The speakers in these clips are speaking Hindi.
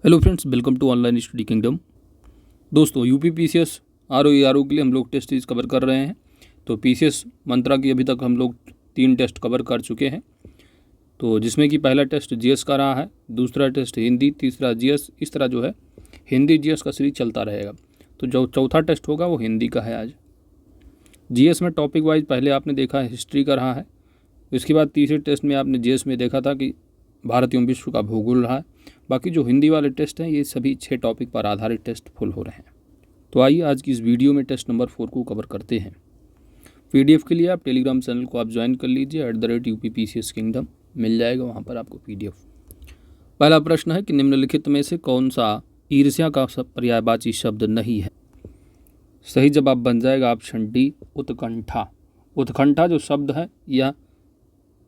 Hello friends, welcome to online study kingdom. दोस्तों, यूपी पीसीएस आरओ के लिए हम लोग टेस्ट सीरीज कवर कर रहे हैं। तो पीसीएस मंत्रा की अभी तक हम लोग 3 टेस्ट कवर कर चुके हैं। तो जिसमें कि पहला टेस्ट जीएस का रहा है, दूसरा टेस्ट हिंदी, तीसरा जीएस। इस तरह जो है हिंदी जीएस का सीरीज चलता रहेगा। तो जो चौथा टेस्ट होगा वो हिंदी का है आज। जीएस में टॉपिक वाइज पहले आपने देखा है हिस्ट्री का रहा है। इसके बाद तीसरे टेस्ट में आपने जीएस में देखा था कि भारत एवं विश्व का भूगोल रहा है। बाकी जो हिंदी वाले टेस्ट हैं ये सभी 6 टॉपिक पर आधारित टेस्ट फुल हो रहे हैं। तो आइए आज की इस वीडियो में टेस्ट नंबर 4 को कवर करते हैं। पीडीएफ के लिए आप टेलीग्राम चैनल को आप ज्वाइन कर लीजिए @UPPCS किंगडम, मिल जाएगा वहाँ पर आपको पीडीएफ। पहला प्रश्न है कि निम्नलिखित में से कौन सा ईर्ष्या का पर्यायवाची शब्द नहीं है। सही जवाब बन जाएगा ऑप्शन डी, उत्कंठा। उत्कंठा जो शब्द है यह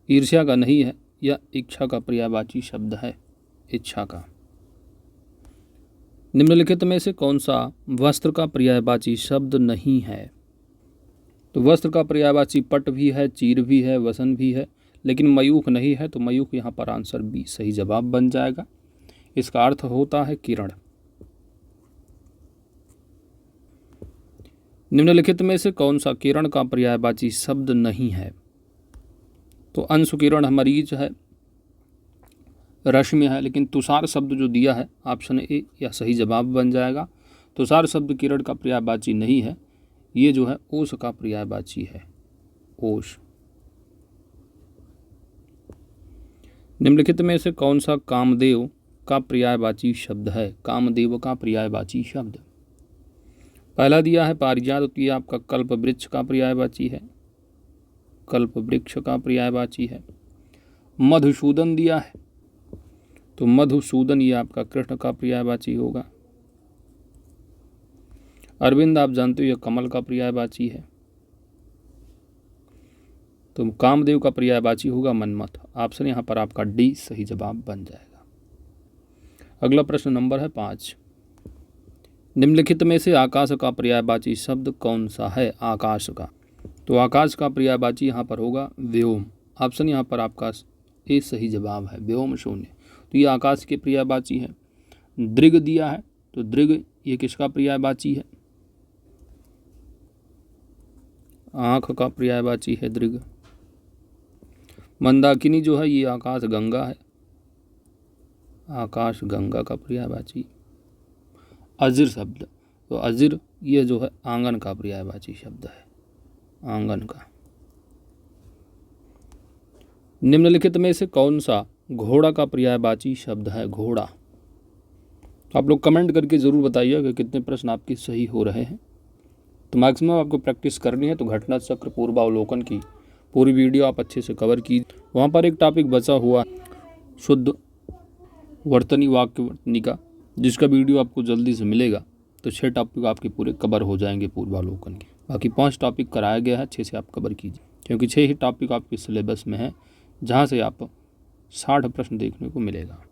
ईर्ष्या का नहीं है, यह इच्छा का पर्यायवाची शब्द है, इच्छा का। निम्नलिखित में से कौन सा वस्त्र का पर्यायवाची शब्द नहीं है। तो वस्त्र का पर्यायवाची पट भी है, चीर भी है, वसन भी है, लेकिन मयूख नहीं है। तो मयूख यहाँ पर आंसर बी सही जवाब बन जाएगा। इसका अर्थ होता है किरण। निम्नलिखित में से कौन सा किरण का पर्यायवाची शब्द नहीं है। तो अंशु किरण मरीज है, रश्मि है, लेकिन तुषार शब्द जो दिया है ऑप्शन ए यह सही जवाब बन जाएगा। तुषार शब्द किरण का पर्यायवाची नहीं है, ये जो है ओस का पर्यायवाची है, ओस। निम्नलिखित में से कौन सा कामदेव का पर्यायवाची शब्द है। कामदेव का पर्यायवाची शब्द पहला दिया है पारिजात, तो ये आपका कल्प वृक्ष का पर्यायवाची है, कल्प वृक्ष का पर्यायवाची है। मधुसूदन दिया है, तो मधुसूदन ये आपका कृष्ण का पर्यायवाची होगा। अरविंद आप जानते हो यह कमल का पर्यायवाची है। तो कामदेव का पर्यायवाची होगा मनमथ। ऑप्शन यहाँ पर आपका डी सही जवाब बन जाएगा। अगला प्रश्न नंबर है 5। निम्नलिखित में से आकाश का पर्यायवाची शब्द कौन सा है। आकाश का, तो आकाश का पर्यायवाची यहाँ पर होगा व्योम। ऑप्शन यहाँ पर आपका ए सही जवाब है, व्योम शून्य। तो ये आकाश के पर्यायवाची है। दृग दिया है, तो दृग ये किसका पर्यायवाची है। आँख का पर्यायवाची है दृग। मंदाकिनी जो है ये आकाश गंगा है, आकाश गंगा का पर्यायवाची। अजिर शब्द, तो अजिर ये जो है आंगन का पर्यायवाची शब्द है, आंगन का। निम्नलिखित में से कौन सा घोड़ा का पर्यायवाची शब्द है। घोड़ा, आप लोग कमेंट करके ज़रूर बताइए कि कितने प्रश्न आपके सही हो रहे हैं। तो मैक्सिमम आपको प्रैक्टिस करनी है। तो घटना चक्र पूर्वावलोकन की पूरी वीडियो आप अच्छे से कवर कीजिए। वहाँ पर एक टॉपिक बचा हुआ शुद्ध वर्तनी वाक्य वर्तनिका, जिसका वीडियो आपको जल्दी से मिलेगा। तो 6 टॉपिक आपके पूरे कवर हो जाएंगे पूर्वावलोकन के। बाकी 5 टॉपिक कराया गया है, अच्छे से आप कवर कीजिए, क्योंकि 6 ही टॉपिक आपके सिलेबस में है, जहाँ से आप 60 प्रश्न देखने को मिलेगा।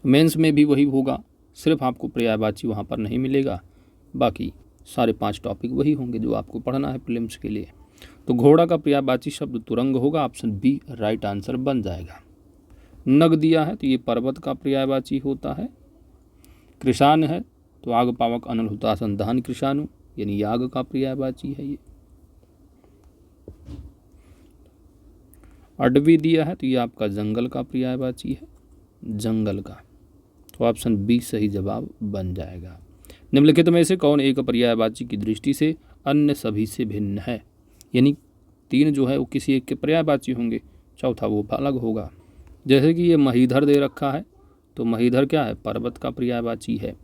मेंस में भी वही होगा, सिर्फ आपको पर्यायवाची वहाँ पर नहीं मिलेगा, बाकी सारे 5 टॉपिक वही होंगे जो आपको पढ़ना है प्रीलिम्स के लिए। तो घोड़ा का पर्यायवाची शब्द तुरंग होगा। ऑप्शन बी राइट आंसर बन जाएगा। नग दिया है, तो ये पर्वत का पर्यायवाची होता है। कृषान है, तो आग पावक अनल हुतासन दहन कृषाणु, यानी याग का पर्यायवाची है ये। अडवी दिया है, तो ये आपका जंगल का पर्यायवाची है, जंगल का। तो ऑप्शन बी सही जवाब बन जाएगा। निम्नलिखित में से कौन एक पर्यायवाची की दृष्टि से अन्य सभी से भिन्न है। यानी 3 जो है वो किसी एक के पर्यायवाची होंगे, चौथा वो अलग होगा। जैसे कि ये महीधर दे रखा है, तो महीधर क्या है, पर्वत का पर्यायवाची है।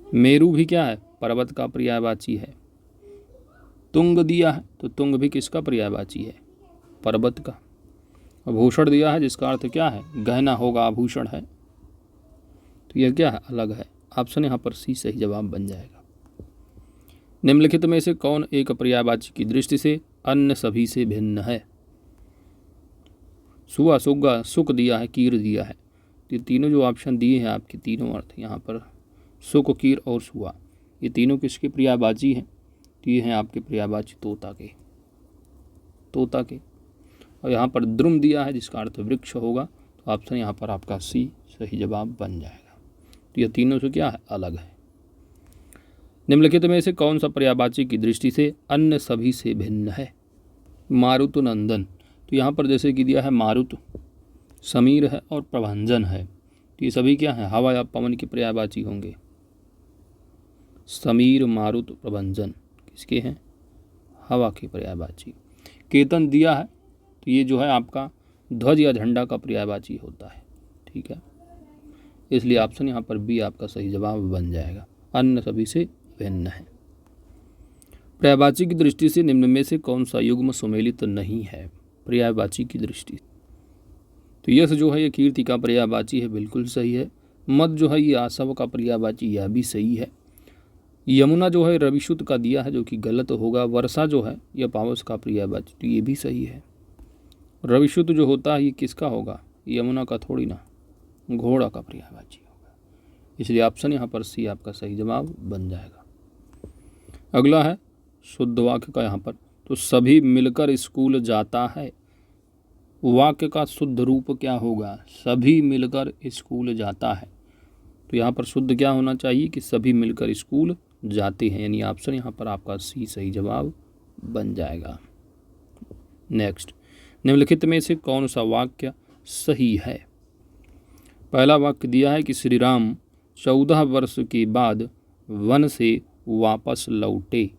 मेरू भी क्या है, पर्वत का पर्यायवाची है। तुंग दिया है, तो तुंग भी किसका पर्यायवाची है, पर्वत का। आभूषण दिया है, जिसका अर्थ क्या है, गहना होगा, आभूषण है। तो यह क्या है, अलग है। ऑप्शन यहाँ पर सी सही जवाब बन जाएगा। निम्नलिखित में से कौन एक पर्यायवाची की दृष्टि से अन्य सभी से भिन्न है। सुआ, सुग्गा, सुक दिया है, कीर दिया है। ये तीनों जो ऑप्शन दिए हैं आपके तीनों अर्थ यहाँ पर सुक, कीर और सुआ, ये तीनों किसके पर्यायवाची हैं। तो ये हैं आपके पर्यायवाची तोता के, तोता के। और यहाँ पर द्रुम दिया है, जिसका अर्थ वृक्ष होगा। तो ऑप्शन यहाँ पर आपका सी सही जवाब बन जाएगा। तो यह तीनों से क्या है, अलग है। निम्नलिखित में से कौन सा पर्यायवाची की दृष्टि से अन्य सभी से भिन्न है? मारुत नंदन, तो यहाँ पर जैसे कि दिया है मारुत, समीर है और प्रभंजन है, तो ये सभी क्या है, हवा या पवन के पर्यायवाची होंगे। समीर, मारुत, प्रभंजन किसके हैं, हवा के पर्यायवाची। केतन दिया है, तो ये जो है आपका ध्वज या झंडा का पर्यायवाची होता है, ठीक है। इसलिए ऑप्शन यहाँ पर बी आपका सही जवाब बन जाएगा, अन्य सभी से भिन्न है। पर्यायवाची की दृष्टि से निम्न में से कौन सा युग्म सुमेलित नहीं है? पर्यायवाची की दृष्टि, तो यश जो है ये कीर्ति का पर्यायवाची है, बिल्कुल सही है। मत जो है ये आसव का पर्यायवाची, यह भी सही है। यमुना जो है रविशुद्ध का दिया है, जो कि गलत होगा। वर्षा जो है यह पावस का पर्यायवाची, तो ये भी सही है। रविशुद्ध जो होता है ये किसका होगा, यमुना का थोड़ी ना, घोड़ा का पर्यायवाची होगा। इसलिए ऑप्शन यहाँ पर सी आपका सही जवाब बन जाएगा। अगला है शुद्ध वाक्य का यहाँ पर, तो सभी मिलकर स्कूल जाता है, वाक्य का शुद्ध रूप क्या होगा, सभी मिलकर स्कूल जाता है। तो यहाँ पर शुद्ध क्या होना चाहिए कि सभी मिलकर स्कूल जाते हैं, यानी ऑप्शन यहाँ पर आपका सी सही जवाब बन जाएगा। नेक्स्ट, निम्नलिखित में से कौन सा वाक्य सही है? पहला वाक्य दिया है कि श्री राम 14 वर्ष के बाद वन से वापस लौटे।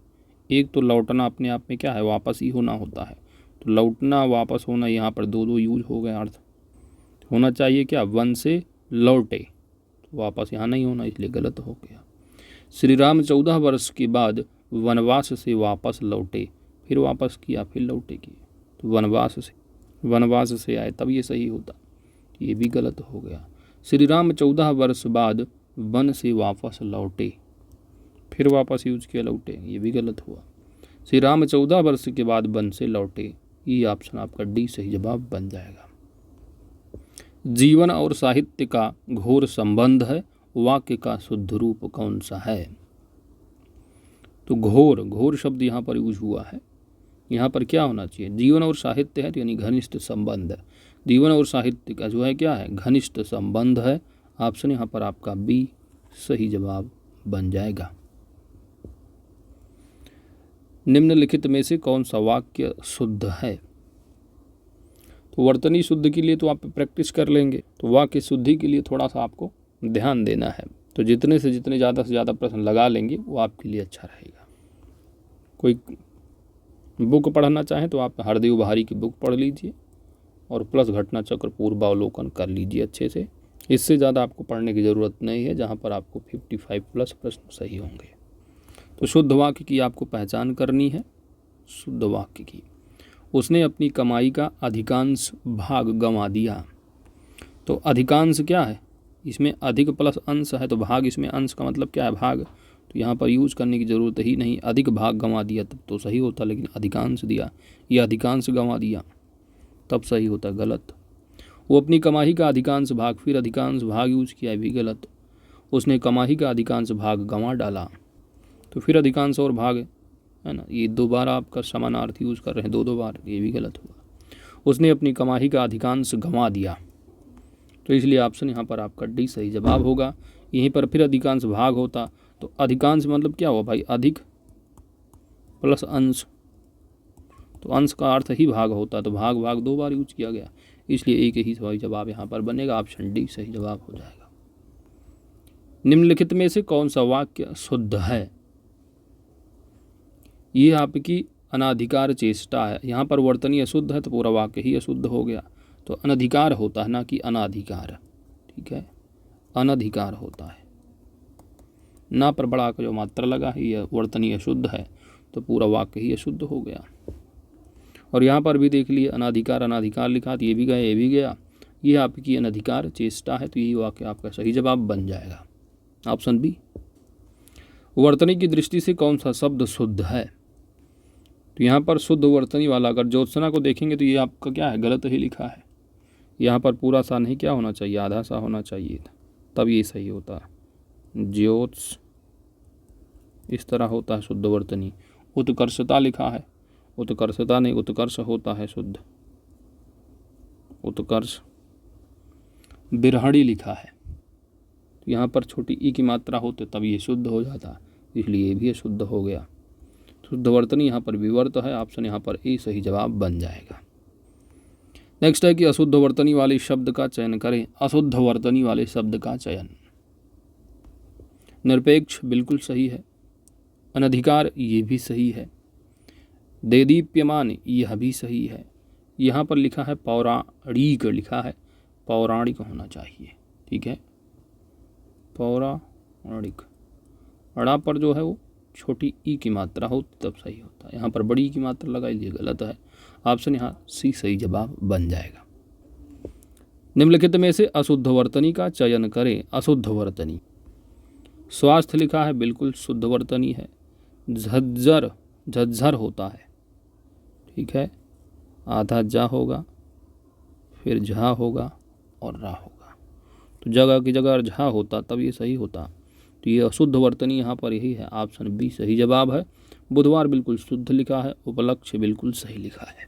एक तो लौटना अपने आप में क्या है, वापस ही होना होता है, तो लौटना वापस होना, यहाँ पर दो यूज हो गए अर्थ। होना चाहिए क्या, वन से लौटे, तो वापस यहाँ नहीं होना, इसलिए गलत हो गया। श्री राम 14 वर्ष के बाद वनवास से वापस लौटे, फिर वापस किया फिर लौटे किए, तो वनवास से आए तब ये सही होता, ये भी गलत हो गया। श्री राम 14 वर्ष बाद वन से वापस लौटे, फिर वापस यूज किया लौटे, ये भी गलत हुआ। श्री राम 14 वर्ष के बाद वन से लौटे, ये ऑप्शन आपका डी सही जवाब बन जाएगा। जीवन और साहित्य का घोर संबंध है, वाक्य का शुद्ध रूप कौन सा है? तो घोर शब्द यहाँ पर यूज हुआ है, यहाँ पर क्या होना चाहिए, जीवन और साहित्य है, तो यानी घनिष्ठ संबंध है। जीवन और साहित्य का जो है क्या है, घनिष्ठ संबंध है। ऑप्शन यहाँ पर आपका बी सही जवाब बन जाएगा। निम्नलिखित में से कौन सा वाक्य शुद्ध है? तो वर्तनी शुद्ध के लिए तो आप प्रैक्टिस कर लेंगे, तो वाक्य शुद्धि के लिए थोड़ा सा आपको ध्यान देना है। तो जितने से ज़्यादा प्रश्न लगा लेंगे वो आपके लिए अच्छा रहेगा। कोई बुक पढ़ना चाहें तो आप हरदेव बहारी की बुक पढ़ लीजिए और प्लस घटना चक्र पूर्वावलोकन कर लीजिए अच्छे से। इससे ज़्यादा आपको पढ़ने की ज़रूरत नहीं है, जहाँ पर आपको 55 प्लस प्रश्न सही होंगे। तो शुद्ध वाक्य की आपको पहचान करनी है। शुद्ध वाक्य की, उसने अपनी कमाई का अधिकांश भाग गंवा दिया। तो अधिकांश क्या है, इसमें अधिक प्लस अंश है, तो भाग इसमें अंश का मतलब क्या है, भाग। तो यहाँ पर यूज करने की ज़रूरत ही नहीं, अधिक भाग गंवा दिया तब तो सही होता, लेकिन अधिकांश दिया, ये अधिकांश गंवा दिया तब सही होता, गलत। वो अपनी कमाई का अधिकांश भाग, फिर अधिकांश भाग यूज किया, भी गलत। उसने कमाई का अधिकांश भाग गंवा डाला, तो फिर अधिकांश और भाग है ना, ये दो बार आपका समानार्थ यूज कर रहे हैं, दो बार, ये भी गलत हुआ। उसने अपनी कमाई का अधिकांश गंवा दिया, तो इसलिए ऑप्शन यहाँ पर आपका डी सही जवाब होगा। यहीं पर फिर अधिकांश भाग होता, तो अधिकांश मतलब क्या हुआ भाई, अधिक प्लस अंश, तो अंश का अर्थ ही भाग होता, तो भाग दो बार यूज किया गया, इसलिए एक ही सही जवाब यहाँ पर बनेगा, ऑप्शन डी सही जवाब हो जाएगा। निम्नलिखित में से कौन सा वाक्य शुद्ध है? ये आपकी अनाधिकार चेष्टा है। यहाँ पर वर्तनी अशुद्ध है तो पूरा वाक्य ही अशुद्ध हो गया। तो अनधिकार होता है ना कि अनाधिकार, ठीक है, अनधिकार होता है ना, पर बड़ा का जो मात्रा लगा है यह वर्तनी अशुद्ध है, तो पूरा वाक्य ही अशुद्ध हो गया। और यहाँ पर भी देख लिए अनाधिकार लिखा, तो ये भी गया, ये आपकी अनधिकार चेष्टा है, तो यही वाक्य आपका सही जवाब बन जाएगा, ऑप्शन बी। वर्तनी की दृष्टि से कौन सा शब्द शुद्ध है? तो यहाँ पर शुद्ध वर्तनी वाला अगर ज्योत्सना को देखेंगे तो ये आपका क्या है, गलत ही लिखा है। यहाँ पर पूरा सा नहीं क्या होना चाहिए, आधा सा होना चाहिए, तब ये सही होता। ज्योत्स इस तरह होता है शुद्ध वर्तनी। उत्कर्षता लिखा है, उत्कर्षता नहीं, उत्कर्ष होता है शुद्ध, उत्कर्ष बिरहड़ी लिखा है, तो यहाँ पर छोटी ई की मात्रा हो तो तब ये शुद्ध हो जाता, इसलिए ये भी शुद्ध हो गया। शुद्ध वर्तनी यहाँ पर विवर्त है, ऑप्शन यहाँ पर ए सही जवाब बन जाएगा। नेक्स्ट है कि अशुद्ध वर्तनी वाले शब्द का चयन करें। अशुद्ध वर्तनी वाले शब्द का चयन, निरपेक्ष बिल्कुल सही है, अनधिकार ये भी सही है, देदीप्यमान यह भी सही है। यहाँ पर लिखा है पौराणिक, लिखा है पौराणिक होना चाहिए, ठीक है, पौराणिक। अड़ा पर जो है वो छोटी ई की मात्रा हो तब सही होता है, यहाँ पर बड़ी ई की मात्रा लगाई, ये गलत है, ऑप्शन यहाँ सी सही जवाब बन जाएगा। निम्नलिखित में से अशुद्ध वर्तनी का चयन करें। अशुद्ध वर्तनी, स्वास्थ्य लिखा है, बिल्कुल शुद्ध वर्तनी है। झज्जर, झज्झर होता है, ठीक है, आधा जा होगा, फिर झा होगा और रा होगा, तो जगह की जगह झा होता तब ये सही होता, तो ये अशुद्ध वर्तनी यहाँ पर यही है, ऑप्शन बी सही जवाब है। बुधवार बिल्कुल शुद्ध लिखा है, उपलक्ष्य बिल्कुल सही लिखा है,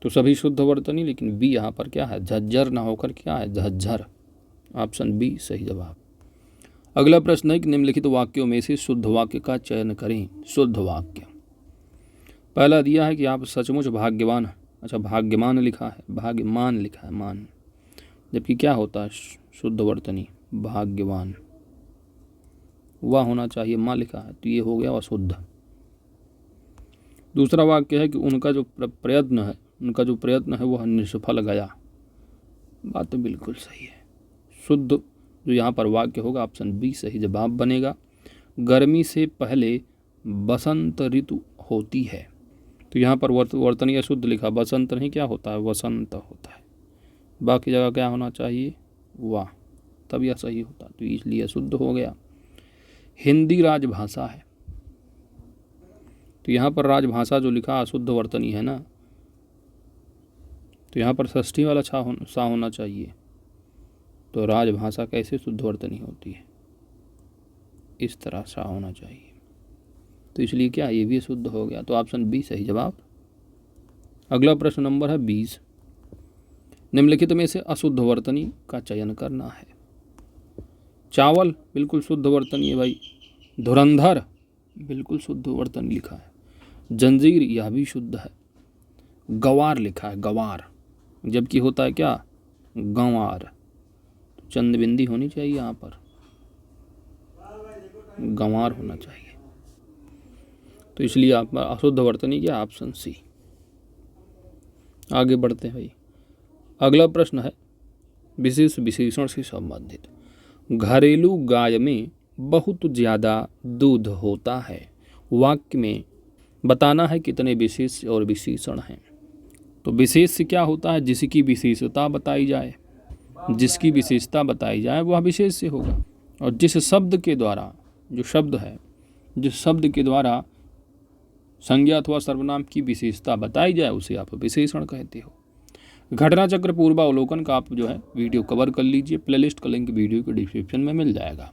तो सभी शुद्ध वर्तनी, लेकिन बी यहाँ पर क्या है, झज्जर ना होकर क्या है, झज्झर, ऑप्शन बी सही जवाब। अगला प्रश्न है कि निम्नलिखित वाक्यों में से शुद्ध वाक्य का चयन करें। शुद्ध वाक्य, पहला दिया है कि आप सचमुच भाग्यवान, अच्छा भाग्यमान लिखा है, भाग्यमान लिखा है, मान, जबकि क्या होता है शुद्ध वर्तनी, भाग्यवान, वह होना चाहिए, माँ लिखा है, तो ये हो गया अशुद्ध। दूसरा वाक्य है कि उनका जो प्रयत्न है, उनका जो प्रयत्न है वह निष्फल गया, बात तो बिल्कुल सही है। शुद्ध जो यहाँ पर वाक्य होगा ऑप्शन बी सही जवाब बनेगा। गर्मी से पहले बसंत ऋतु होती है, तो यहाँ पर वर्तनी अशुद्ध लिखा, बसंत नहीं क्या होता है, वसंत होता है, बाकी जगह क्या होना चाहिए, वाह, तब यह सही होता, तो इसलिए अशुद्ध हो गया। हिंदी राजभाषा है, तो यहाँ पर राजभाषा जो लिखा अशुद्ध वर्तनी है ना, तो यहाँ पर षष्ठी वाला सा होना चाहिए, तो राजभाषा कैसे शुद्ध वर्तनी होती है, इस तरह सा होना चाहिए, तो इसलिए क्या ये भी शुद्ध हो गया, तो ऑप्शन बी सही जवाब। अगला प्रश्न नंबर है 20, निम्नलिखित में से अशुद्ध वर्तनी का चयन करना है। चावल बिल्कुल शुद्ध वर्तनी है भाई, धुरंधर बिल्कुल शुद्ध वर्तनी लिखा है, जंजीर यह भी शुद्ध है, गवार लिखा है, गवार, जबकि होता है क्या, गंवार, चंद बिंदी होनी चाहिए यहाँ पर, गंवार होना चाहिए, तो इसलिए आप अशुद्ध वर्तनी क्या, ऑप्शन सी। आगे बढ़ते हैं भाई। अगला प्रश्न है विशेष विशेषण से संबंधित। घरेलू गाय में बहुत ज़्यादा दूध होता है, वाक्य में बताना है कितने विशेष और विशेषण हैं। तो विशेष से क्या होता है, जिसकी विशेषता बताई जाए, जिसकी विशेषता बताई जाए वह विशेष से होगा, और जिस शब्द के द्वारा, जो शब्द है, जिस शब्द के द्वारा संज्ञा अथवा सर्वनाम की विशेषता बताई जाए उसे आप विशेषण कहते हो। घटना चक्र पूर्वावलोकन का आप जो है वीडियो कवर कर लीजिए, प्लेलिस्ट का लिंक वीडियो के डिस्क्रिप्शन में मिल जाएगा,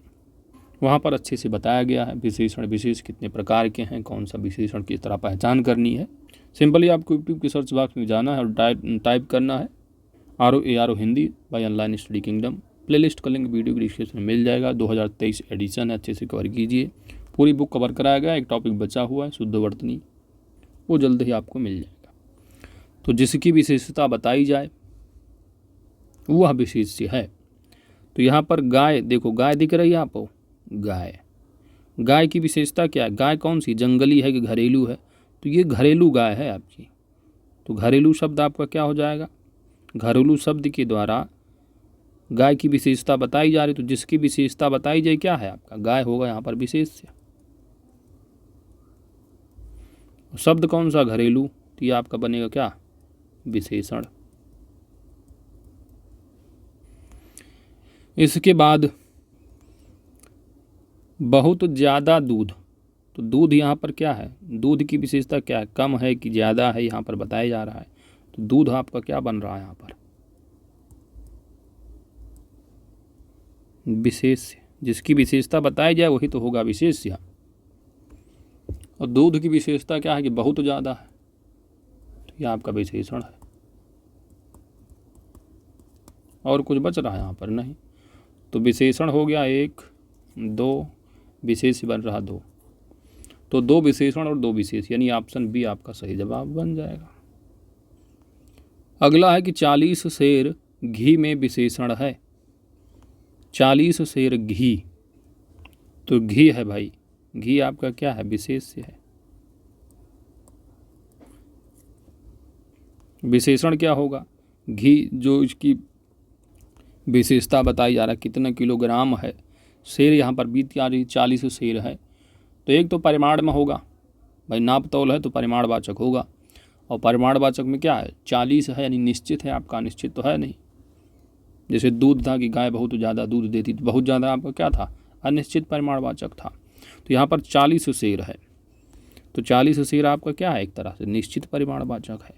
वहाँ पर अच्छे से बताया गया है विशेषण विशेष कितने प्रकार के हैं, कौन सा विशेषण किस तरह पहचान करनी है। सिंपली आपको यूट्यूब के सर्च बॉक्स में जाना है और टाइप करना है ROARO Hindi by online study kingdom, playlist का लिंक वीडियो के डिस्क्रिप्शन में मिल जाएगा। 2023 एडिशन है, अच्छे से कवर कीजिए, पूरी बुक कवर कराया गया, एक टॉपिक बचा हुआ है शुद्ध वर्तनी, वो जल्द ही आपको मिल जाएगा। तो जिसकी विशेषता बताई जाए वह विशेष्य है। तो यहाँ पर गाय, देखो गाय दिख रही है आपको, गाय, गाय की विशेषता क्या है, गाय कौन सी, जंगली है कि घरेलू है, तो ये घरेलू गाय है आपकी, तो घरेलू शब्द आपका क्या हो जाएगा, घरेलू शब्द के द्वारा गाय की विशेषता बताई जा रही, तो जिसकी विशेषता बताई जाए क्या है आपका, गाय होगा यहाँ पर विशेष्य। शब्द कौन सा, घरेलू, तो ये आपका बनेगा क्या, विशेषण। इसके बाद बहुत ज़्यादा दूध, तो दूध यहाँ पर क्या है, दूध की विशेषता क्या है, कम है कि ज़्यादा है, यहाँ पर बताया जा रहा है, तो दूध आपका क्या बन रहा है यहाँ पर, विशेष, जिसकी विशेषता बताई जाए वही तो होगा विशेष्य। और दूध की विशेषता क्या है कि बहुत ज़्यादा है, तो यह आपका विशेषण है। और कुछ बच रहा है यहाँ पर? नहीं। तो विशेषण हो गया 1, 2, विशेष बन रहा 2। तो 2 विशेषण और 2 विशेष, यानी ऑप्शन बी आपका सही जवाब बन जाएगा। अगला है कि 40 सेर घी में विशेषण है। 40 सेर घी, तो घी है भाई, घी आपका क्या है? विशेष्य है। विशेषण क्या होगा? घी, जो इसकी विशेषता बताई जा रहा है कितना किलोग्राम है। सेर यहाँ पर बीत आ रही 40 सेर है, तो एक तो परिमाण में होगा भाई, नाप तौल है तो परिमाणवाचक होगा, और परिमाणवाचक में क्या है? 40 है, यानी निश्चित है आपका, अनिश्चित तो है नहीं। जैसे दूध था कि गाय बहुत ज़्यादा दूध देती, तो बहुत ज़्यादा आपका क्या था? अनिश्चित परिमाणवाचक था। तो यहाँ पर 40 सेर है, तो 40 सेर आपका क्या है? एक तरह से निश्चित परिमाणवाचक है।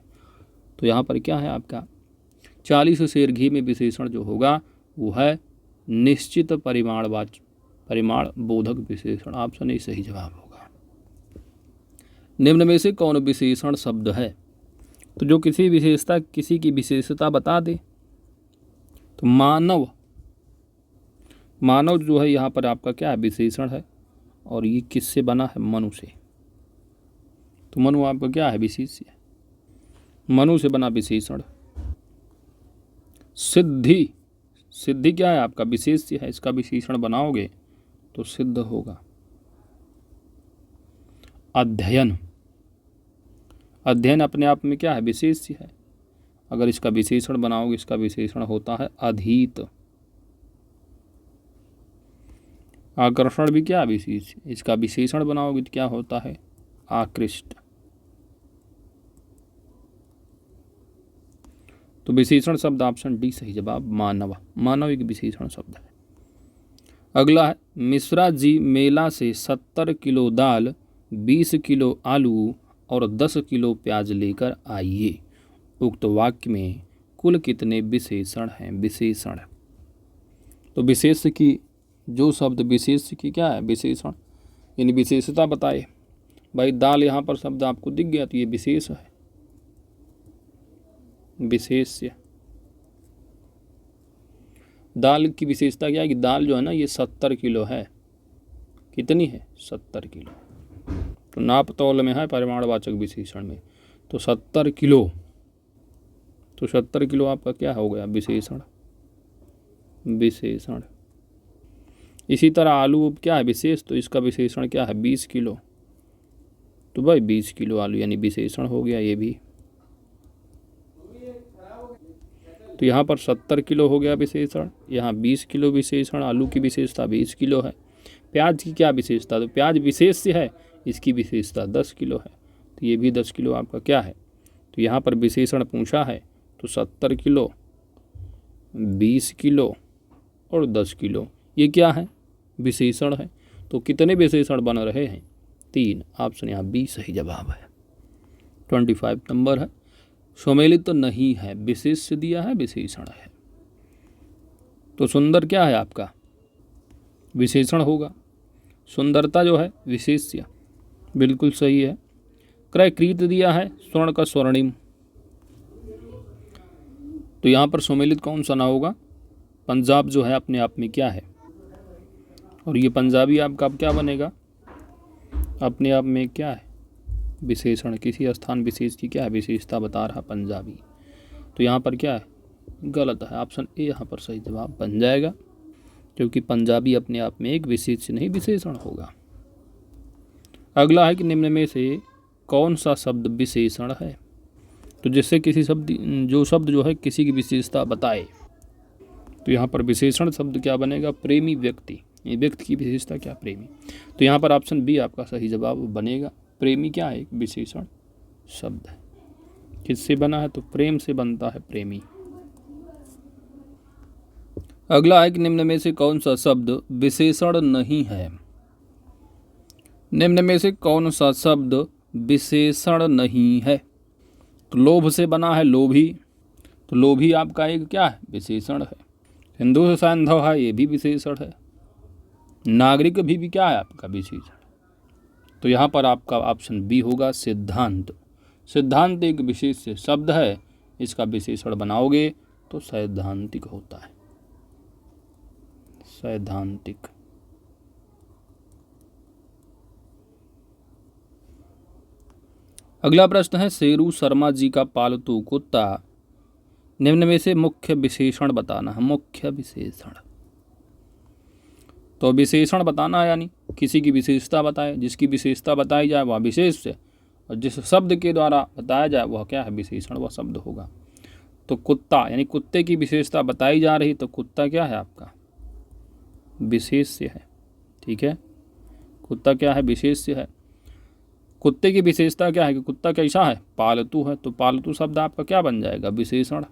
तो यहाँ पर क्या है आपका? 40 सेर घी में विशेषण जो होगा वो है निश्चित परिमाण बोधक विशेषण। ऑप्शन ए सही जवाब होगा। निम्न में से कौन विशेषण शब्द है? तो जो किसी विशेषता, किसी की विशेषता बता दे। तो मानव, मानव जो है यहाँ पर आपका क्या है? विशेषण है, और ये किससे बना है? मनु से। तो मनु आपका क्या है? विशेष्य, मनु से बना विशेषण। सिद्धि, सिद्धि क्या है आपका? विशेष्य है, इसका विशेषण बनाओगे तो सिद्ध होगा। अध्ययन, अध्ययन अपने आप में क्या है? विशेष्य है, अगर इसका विशेषण बनाओगे इसका विशेषण होता है अधीत। आकर्षण भी क्या? विशेष, इसका विशेषण बनाओगे तो क्या होता है? आकृष्ट। तो विशेषण शब्द ऑप्शन डी सही जवाब। मानव, मानव एक विशेषण शब्द है। अगला है, मिश्रा जी मेला से 70 किलो दाल, 20 किलो आलू और 10 किलो प्याज लेकर आइए। उक्त वाक्य में कुल कितने विशेषण हैं? विशेषण, तो विशेष की, जो शब्द विशेष की क्या है? विशेषण, यानी विशेषता बताए। भाई दाल यहाँ पर शब्द आपको दिख गया तो ये विशेष है, विशेष्य। दाल की विशेषता क्या है कि दाल जो है ना ये 70 किलो है। कितनी है? 70 किलो। तो नाप तौल में है, परिमाणवाचक विशेषण में, तो 70 किलो, तो 70 किलो आपका क्या हो गया? विशेषण, विशेषण। इसी तरह आलू क्या है? विशेष, तो इसका विशेषण क्या है? 20 किलो। तो भाई 20 किलो आलू यानी विशेषण हो गया ये भी। तो यहाँ पर 70 किलो हो गया विशेषण, यहाँ 20 किलो विशेषण। आलू की विशेषता 20 किलो है। प्याज की क्या विशेषता? तो प्याज विशेष है, इसकी विशेषता 10 किलो है, तो ये भी 10 किलो आपका क्या है? तो यहाँ पर विशेषण पूछा है, तो 70 किलो, 20 किलो और 10 किलो, ये क्या है? विशेषण है। तो कितने विशेषण बन रहे हैं? 3। ऑप्शन यहाँ बी सही जवाब है। 25 नंबर है, सुमेलित तो नहीं है, विशेष दिया है, विशेषण है। तो सुंदर क्या है आपका? विशेषण होगा। सुंदरता जो है विशेष्य, बिल्कुल सही है। क्रयकृत दिया है, स्वर्ण का स्वर्णिम, तो यहाँ पर सुमेलित कौन सा ना होगा? पंजाब जो है अपने आप में क्या है? और ये पंजाबी आपका अब क्या बनेगा? अपने आप में क्या है? विशेषण, किसी स्थान विशेष की क्या है? विशेषता बता रहा पंजाबी। तो यहाँ पर क्या है? गलत है। ऑप्शन ए यहाँ पर सही जवाब बन जाएगा, क्योंकि पंजाबी अपने आप में एक विशेष नहीं विशेषण होगा। अगला है कि निम्न में से कौन सा शब्द विशेषण है? तो जिससे किसी शब्द, जो शब्द जो है किसी की विशेषता बताए, तो यहाँ पर विशेषण शब्द क्या बनेगा? प्रेमी व्यक्ति। ये व्यक्ति की विशेषता क्या? प्रेमी। तो यहाँ पर ऑप्शन बी आपका सही जवाब बनेगा। प्रेमी क्या है? एक विशेषण शब्द है। किससे बना है? तो प्रेम से बनता है प्रेमी। अगला है कि निम्न में से कौन सा शब्द विशेषण नहीं है? निम्न में से कौन सा शब्द विशेषण नहीं है? तो लोभ से बना है लोभी, तो लोभी आपका एक क्या है? विशेषण है। हिंदू से सैंधव है, ये भी विशेषण है। नागरिक भी क्या है आपका? विशेषण। तो यहाँ पर आपका ऑप्शन बी होगा सिद्धांत। सिद्धांत एक विशेष शब्द है, इसका विशेषण बनाओगे तो सैद्धांतिक होता है, सैद्धांतिक। अगला प्रश्न है, शेरू शर्मा जी का पालतू कुत्ता निम्न में से मुख्य विशेषण बताना है। मुख्य विशेषण, तो विशेषण बताना है यानी किसी की विशेषता बताए, जिसकी विशेषता बताई जाए वह विशेष है, और जिस शब्द के द्वारा बताया जाए वह क्या है, विशेषण, वह शब्द होगा। तो कुत्ता यानी कुत्ते की विशेषता बताई जा रही, तो कुत्ता क्या है आपका, विशेष्य है। ठीक है, कुत्ता क्या है, विशेष्य है। कुत्ते की विशेषता क्या है कि कुत्ता कैसा है, पालतू है, तो पालतू शब्द आपका क्या बन जाएगा, विशेषण।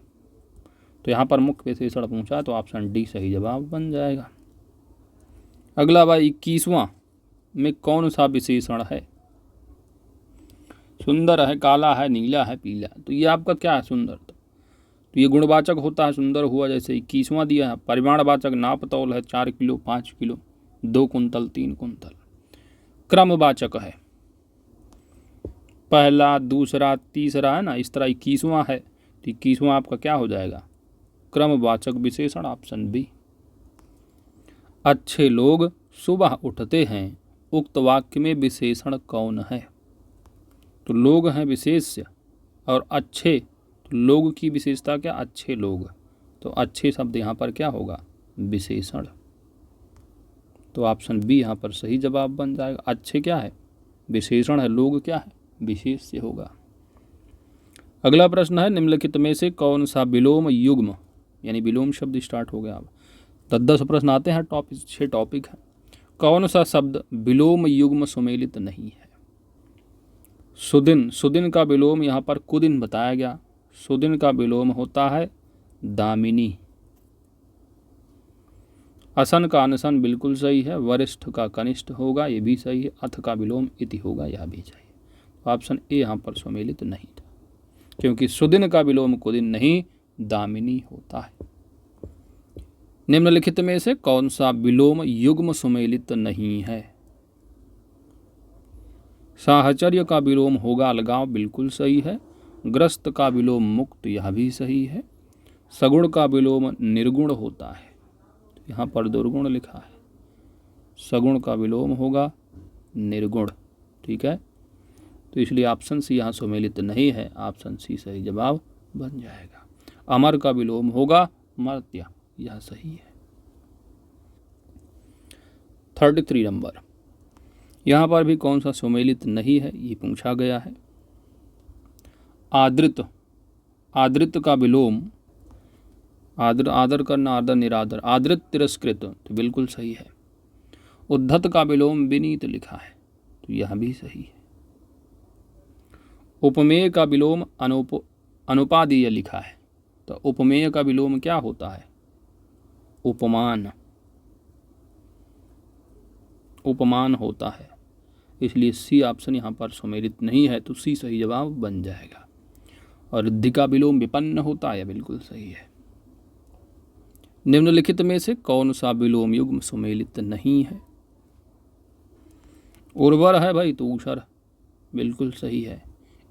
तो यहाँ पर मुख्य विशेषण पूछा तो ऑप्शन डी सही जवाब बन जाएगा। अगला भाई 21वां में कौन सा विशेषण है। सुंदर है, काला है, नीला है, पीला, तो ये आपका क्या है, सुंदर। तो ये गुणवाचक होता है, सुंदर हुआ। जैसे 21वां दिया है, परिमाणवाचक नाप तौल है, 4 किलो, 5 किलो, 2 कुंतल, 3 कुंतल। क्रमवाचक है, पहला, दूसरा, तीसरा, है ना, इस तरह 21वां है, तो 21वां आपका क्या हो जाएगा, क्रमवाचक विशेषण, ऑप्शन बी। अच्छे लोग सुबह उठते हैं, उक्त वाक्य में विशेषण कौन है। तो लोग हैं विशेष्य, और अच्छे, तो लोग की विशेषता क्या, अच्छे लोग, तो अच्छे शब्द यहाँ पर क्या होगा, विशेषण। तो ऑप्शन बी यहाँ पर सही जवाब बन जाएगा। अच्छे क्या है, विशेषण है, लोग क्या है, विशेष्य होगा। अगला प्रश्न है, निम्नलिखित में से कौन सा विलोम युग्म, यानी विलोम शब्द स्टार्ट हो गया। अब 10 प्रश्न आते हैं, 6 टॉपिक है। कौन सा शब्द विलोम युग्म सुमेलित नहीं है। सुदिन, सुदिन का विलोम यहाँ पर कुदिन बताया गया। सुदिन का विलोम होता है दामिनी। असन का अनसन बिल्कुल सही है। वरिष्ठ का कनिष्ठ होगा, ये भी सही है। अथ का विलोम इति होगा, यह भी सही है। ऑप्शन ए यहाँ पर सुमेलित नहीं था, क्योंकि सुदिन का विलोम कुदिन नहीं, दामिनी होता है। निम्नलिखित में से कौन सा विलोम युग्म सुमेलित नहीं है। साहचर्य का विलोम होगा अलगाव, बिल्कुल सही है। ग्रस्त का विलोम मुक्त, यह भी सही है। सगुण का विलोम निर्गुण होता है, यहाँ पर दुर्गुण लिखा है। सगुण का विलोम होगा निर्गुण। ठीक है, तो इसलिए ऑप्शन सी यहाँ सुमेलित नहीं है, ऑप्शन सी सही जवाब बन जाएगा। अमर का विलोम होगा मर्त्य, यह सही है। 33 नंबर, यहाँ पर भी कौन सा सुमेलित नहीं है, ये पूछा गया है। आदृत, आदृत का विलोम, आदर करना, आदर निरादर, आदृत तिरस्कृत, तो बिल्कुल सही है। उद्धत का विलोम विनीत लिखा है, तो यह भी सही है। उपमेय का विलोम अनुपादीय लिखा है, तो उपमेय का विलोम क्या होता है, उपमान, उपमान होता है। इसलिए सी ऑप्शन यहाँ पर सुमेलित नहीं है, तो सी सही जवाब बन जाएगा। और रिद्धि का विलोम विपन्न होता है, बिल्कुल सही है। निम्नलिखित में से कौन सा विलोम युग्म सुमेलित नहीं है। उर्वर है भाई, तो ऊषर, बिल्कुल सही है।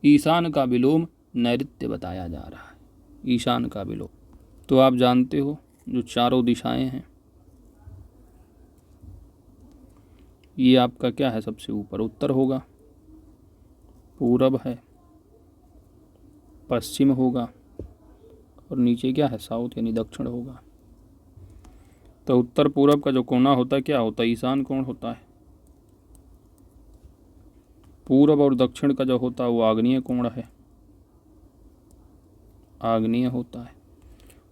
ईशान का विलोम नैऋत्य बताया जा रहा है, ईशान का विलोम। तो आप जानते हो जो चारों दिशाएं हैं, ये आपका क्या है, सबसे ऊपर उत्तर होगा, पूरब है, पश्चिम होगा, और नीचे क्या है, साउथ यानी दक्षिण होगा। तो उत्तर पूरब का जो कोना होता है क्या होता है, ईशान कोण होता है। पूरब और दक्षिण का जो होता है वो आग्नेय कोण है, आग्नेय होता है।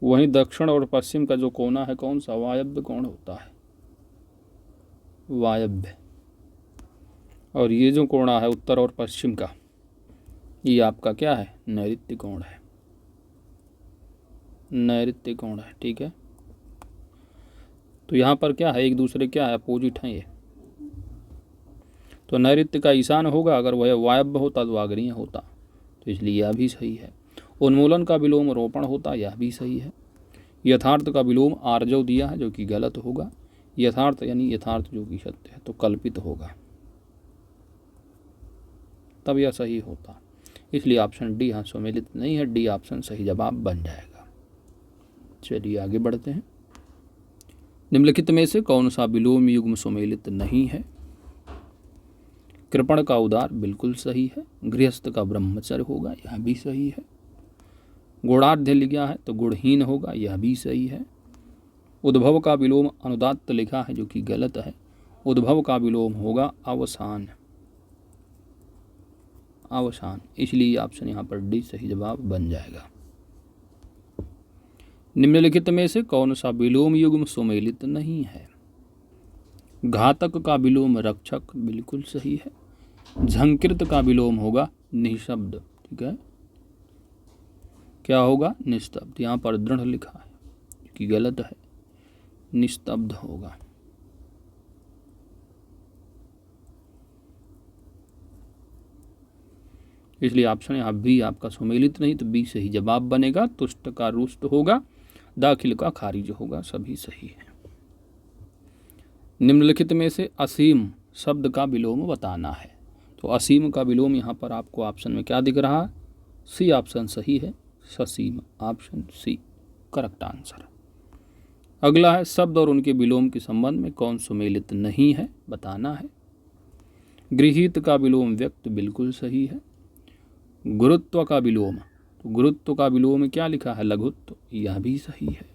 वहीं दक्षिण और पश्चिम का जो कोना है कौन सा, वायव्य कोण होता है, वायव्य। और ये जो कोणा है उत्तर और पश्चिम का, ये आपका क्या है, नैऋत्य कोण है, नैऋत्य कोण है। ठीक है, तो यहाँ पर क्या है, एक दूसरे क्या है, अपोजिट हैं ये। तो नैऋत्य का ईशान होगा, अगर वह वायव्य होता तो आग्नेय होता, तो इसलिए यह भी सही है। उन्मूलन का विलोम रोपण होता, यह भी सही है। यथार्थ का विलोम आर्जव दिया है, जो कि गलत होगा। यथार्थ यानी यथार्थ जो कि सत्य है, तो कल्पित होगा, तब यह सही होता। इसलिए ऑप्शन डी यहाँ सुमेलित नहीं है, डी ऑप्शन सही जवाब बन जाएगा। चलिए आगे बढ़ते हैं। निम्नलिखित में से कौन सा विलोम युग्म सुमेलित नहीं है? कृपण का उदार बिल्कुल सही है। गृहस्थ का ब्रह्मचर्य होगा, यह भी सही है। गुणाढ़ लिखा है तो गुणहीन होगा, यह भी सही है। उद्भव का विलोम अनुदात्त लिखा है जो कि गलत है। उद्भव का विलोम होगा अवसान, अवसान, इसलिए ऑप्शन यहाँ पर डी सही जवाब बन जाएगा। निम्नलिखित में से कौन सा विलोम युग्म सुमेलित नहीं है? घातक का विलोम रक्षक बिल्कुल सही है। झंकृत का विलोम होगा निःशब्द, ठीक है, क्या होगा? निस्तब्ध। यहाँ पर दृढ़ लिखा है कि गलत है, निस्तब्ध होगा। इसलिए ऑप्शन यहाँ बी आपका सुमेलित नहीं, तो बी सही जवाब बनेगा। तुष्ट का रुष्ट होगा, दाखिल का खारिज होगा, सभी सही है। निम्नलिखित में से असीम शब्द का विलोम बताना है। तो असीम का विलोम यहाँ पर आपको ऑप्शन में क्या दिख रहा है? सी ऑप्शन सही है, ससीम, ऑप्शन सी करेक्ट आंसर। अगला है शब्द और उनके विलोम के संबंध में कौन सुमेलित नहीं है, बताना है। गृहीत का विलोम व्यक्त बिल्कुल सही है। गुरुत्व का विलोम, तो गुरुत्व का विलोम क्या लिखा है? लघुत्व, यह भी सही है।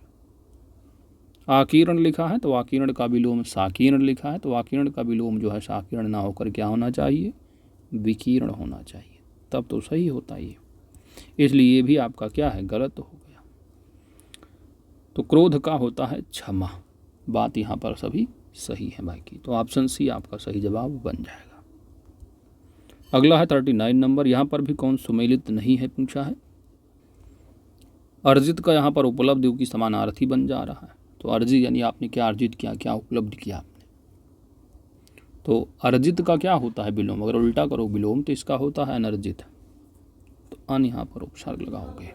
आकीर्ण लिखा है तो आकीर्ण का विलोम साकीर्ण लिखा है, तो आकीर्ण का विलोम जो है साकीर्ण ना होकर क्या होना चाहिए? विकीर्ण होना चाहिए, तब तो सही होता है ये। इसलिए ये भी आपका क्या है? गलत हो गया। तो क्रोध का होता है क्षमा, बात यहाँ पर सभी सही है भाई की, तो ऑप्शन सी आपका सही जवाब बन जाएगा। अगला है 39 नंबर, यहाँ पर भी कौन सुमेलित नहीं है पूछा है। अर्जित का यहाँ पर उपलब्धि की समानार्थी बन जा रहा है। तो अर्जित यानी आपने क्या अर्जित किया, क्या उपलब्ध किया आपने। तो अर्जित का क्या होता है? विलोम। अगर उल्टा करो विलोम तो इसका होता है अनर्जित, तो अन यहाँ पर उपसर्ग लगाओगे।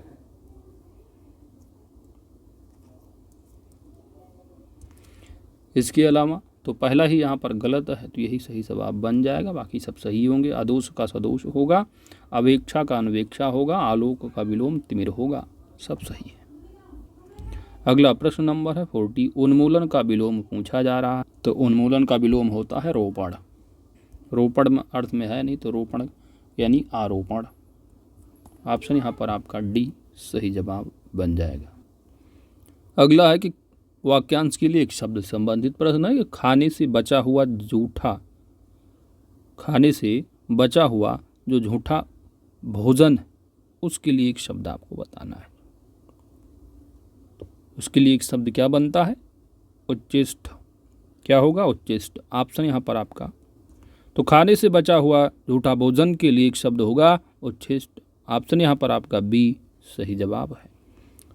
इसके अलावा तो पहला ही यहाँ पर गलत है, तो यही सही जवाब बन जाएगा, बाकी सब सही होंगे। अदोष का सदोष होगा, अवेक्षा का अनवेक्षा होगा, आलोक का विलोम तिमिर होगा, सब सही है। अगला प्रश्न नंबर है 40, उन्मूलन का विलोम पूछा जा रहा है। तो उन्मूलन का विलोम होता है रोपण। रोपण में अर्थ में है नहीं, तो रोपण यानी आरोपण। ऑप्शन यहाँ पर आपका डी सही जवाब बन जाएगा। अगला है कि वाक्यांश के लिए एक शब्द संबंधित प्रश्न है कि खाने से बचा हुआ झूठा, खाने से बचा हुआ जो झूठा भोजन, उसके लिए एक शब्द आपको बताना है। उसके लिए एक शब्द क्या बनता है? उच्चिष्ट, क्या होगा? उच्चिष्ट। ऑप्शन यहाँ पर आपका, तो खाने से बचा हुआ झूठा भोजन के लिए एक शब्द होगा उच्छिष्ट। ऑप्शन यहाँ पर आपका बी सही जवाब है।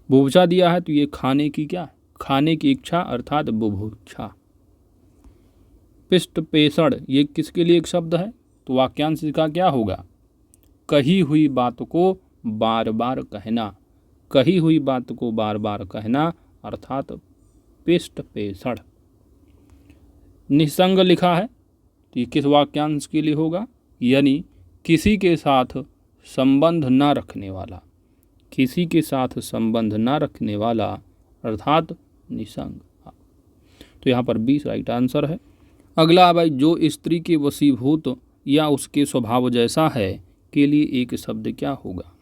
बुभुक्षा दिया है तो ये खाने की क्या? खाने की इच्छा अर्थात बुभुक्षा। पिष्ट पेषण ये किसके लिए एक शब्द है? तो वाक्यांश का क्या होगा? कही हुई बात को बार बार कहना, कही हुई बात को बार बार कहना अर्थात पिष्ट पेषण। निसंग लिखा है तो ये किस वाक्यांश के लिए होगा? यानी किसी के साथ संबंध ना रखने वाला, किसी के साथ संबंध ना रखने वाला अर्थात निसंग। तो यहाँ पर 20 राइट आंसर है। अगला भाई, जो स्त्री के वशीभूत या उसके स्वभाव जैसा है के लिए एक शब्द क्या होगा?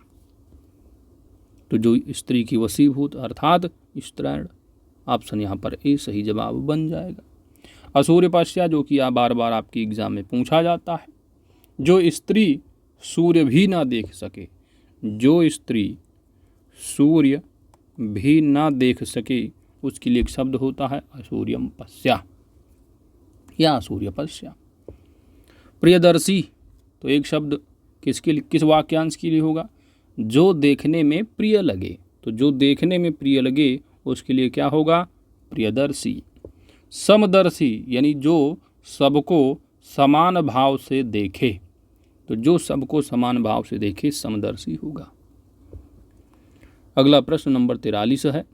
तो जो स्त्री की वशीभूत अर्थात स्त्रैण। ऑप्शन यहाँ पर ए सही जवाब बन जाएगा। असूर्यपश्या जो कि बार बार आपकी एग्जाम में पूछा जाता है, जो स्त्री सूर्य भी ना देख सके, जो स्त्री सूर्य भी ना देख सके उसके लिए एक शब्द होता है असूर्यम पश्या या असूर्यपश्या। प्रियदर्शी तो एक शब्द किसके लिए, किस वाक्यांश के लिए होगा? जो देखने में प्रिय लगे, तो जो देखने में प्रिय लगे उसके लिए क्या होगा? प्रियदर्शी। समदर्शी यानी जो सबको समान भाव से देखे, तो जो सबको समान भाव से देखे समदर्शी होगा। अगला प्रश्न नंबर 43 है,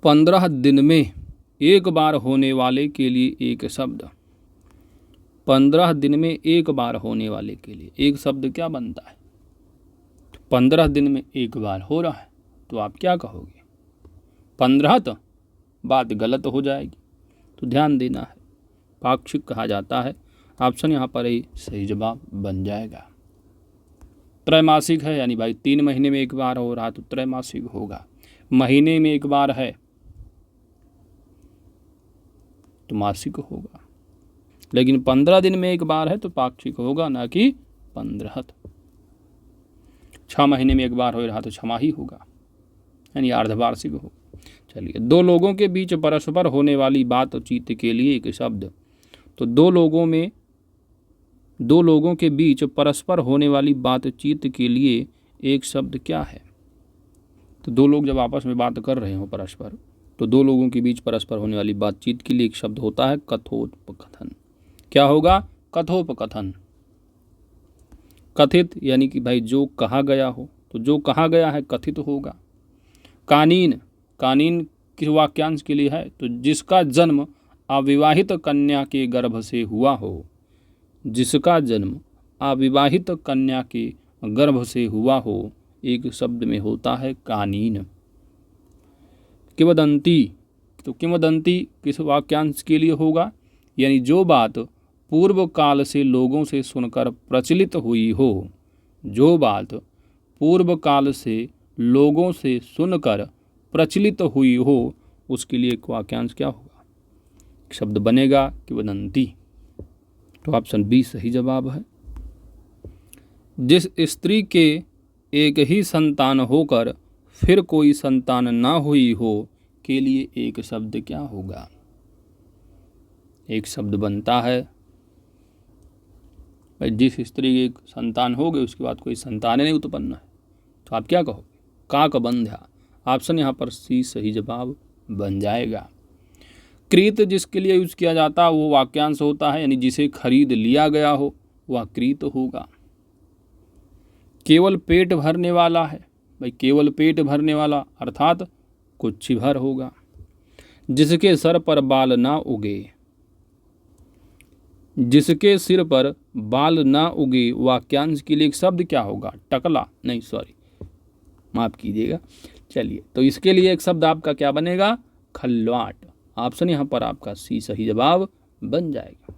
15 दिन में एक बार होने वाले के लिए एक शब्द। 15 दिन में एक बार होने वाले के लिए एक शब्द क्या बनता है? 15 दिन में एक बार हो रहा है तो आप क्या कहोगे? 15th बात गलत हो जाएगी, तो ध्यान देना है। पाक्षिक कहा जाता है। ऑप्शन यहाँ पर ही सही जवाब बन जाएगा। त्रैमासिक है, यानी भाई 3 महीने में एक बार हो रहा तो त्रैमासिक होगा। महीने में एक बार है तो मासिक होगा, लेकिन 15 दिन में एक बार है तो पाक्षिक होगा, ना कि 15th। 6 महीने में एक बार हो रहा तो छमाही होगा, यानी अर्धवार्षिक होगा। चलिए, दो लोगों के बीच परस्पर होने वाली बातचीत के लिए एक शब्द। तो दो लोगों के बीच परस्पर होने वाली बातचीत के लिए एक शब्द क्या है? तो दो लोग जब आपस में बात कर रहे हो परस्पर, तो दो लोगों के बीच परस्पर होने वाली बातचीत के लिए एक शब्द होता है कथोपकथन। क्या होगा? कथोपकथन। कथित यानी कि भाई जो कहा गया हो, तो जो कहा गया है कथित होगा। कानीन किस वाक्यांश के लिए है? तो जिसका जन्म अविवाहित कन्या के गर्भ से हुआ हो। जिसका जन्म अविवाहित कन्या के गर्भ से हुआ हो, एक शब्द में होता है कानीन। किंवदंती, तो किंवदंती किस वाक्यांश के लिए होगा? यानी जो बात पूर्व काल से लोगों से सुनकर प्रचलित हुई हो। जो बात पूर्व काल से लोगों से सुनकर प्रचलित हुई हो, उसके लिए एक वाक्यांश क्या होगा? शब्द बनेगा किंवदंती। तो ऑप्शन बी सही जवाब है। जिस स्त्री के एक ही संतान होकर फिर कोई संतान ना हुई हो के लिए एक शब्द क्या होगा? एक शब्द बनता है भाई, जिस स्त्री के एक संतान हो गए उसके बाद कोई संतान नहीं उत्पन्न है, तो आप क्या कहोगे? काकबंध्या। ऑप्शन यहाँ पर सी सही जवाब बन जाएगा। क्रीत जिसके लिए यूज किया जाता है वो वाक्यांश होता है, यानी जिसे खरीद लिया गया हो वह क्रीत होगा। केवल पेट भरने वाला है भाई, केवल पेट भरने वाला अर्थात कुछ भर होगा। जिसके सर पर बाल ना उगे, जिसके सिर पर बाल ना उगे वाक्यांश के लिए एक शब्द क्या होगा? टकला, नहीं सॉरी माफ कीजिएगा। चलिए, तो इसके लिए एक शब्द आपका क्या बनेगा? खल्वाट। ऑप्शन यहाँ पर आपका सी सही जवाब बन जाएगा।